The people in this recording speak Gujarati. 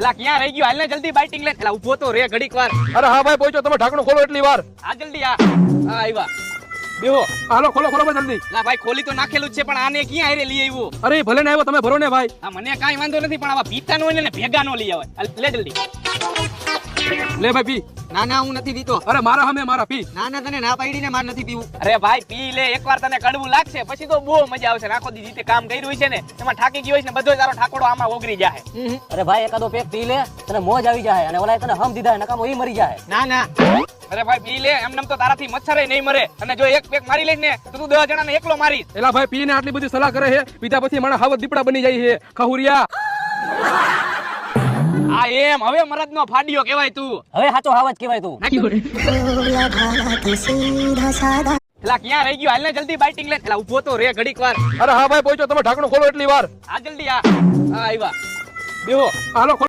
એલા ક્યાં રહી ગયો? હાલ ને જલ્દી બાઇટિંગ લે. એલા ઊભો તો રે ઘડીક વાર. અરે હા ભાઈ પહોંચો, તમે ઢાંકણું ખોલો એટલી વાર. આ જલ્દી આ આવ્યા. બેહો. હાલો ખોલો ખોલો ભાઈ જલ્દી. એલા ભાઈ ખોલી તો નાખેલું જ છે, પણ આને ક્યાં હારે લઈ આવ્યો? અરે ભલે ને આવ્યો, તમે ભરો ને ભાઈ. આ મને કાઈ વાંધો નથી, પણ આવા પીતા નો ને ભેગા નો લઈ આવે. લે જલ્દી. લે ભાઈ પી. ના ના હું નથી પીતો. અરે મારા હમે મારા પી. ના ના તને ના પાડીને માર નથી પીવું. અરે ભાઈ પી લે, એકવાર તને કડવું લાગશે પછી તો બહુ મજા આવશે. આખો દી જીતે કામ કર્યું છે ને એમાં થાકી ગયો છે ને બધો તારો ઠાકોડો આમાં ઓગરી જાય. અરે ભાઈ એકાદો પેક પી લે, તને મોજ આવી જાય અને ઓલા તને હમ દીધા નકામો ઈ મરી જાય. ના ના અરે ભાઈ પી લે, એમ તો તારાથી મચ્છરે નહીં મરે. અને જો એક પેક મારી લઈશ ને તો તું 10 જણાને એકલો મારીશ. એલા ભાઈ પીને આટલી બધી સલાહ કરે છે, પીધા પછી મારા હાવત દીપડા બની જાય છે. ખહુરિયા આ એમ હવે મરદ નો ફાડ્યો કહેવાય તું. હવે સાચો હાવજ કહેવાય તું. એલા ક્યાં રહી ગયો? હાલ ને જલ્દી બાઇટિંગ લે. એલા ઊભો તો રે ઘડીક વાર. અરે હા ભાઈ પહોંચો, તમે ઢાંકણું ખોલો એટલી વાર. આ જલ્દી આ આવ્યા. બેહો. હાલો ખોલો.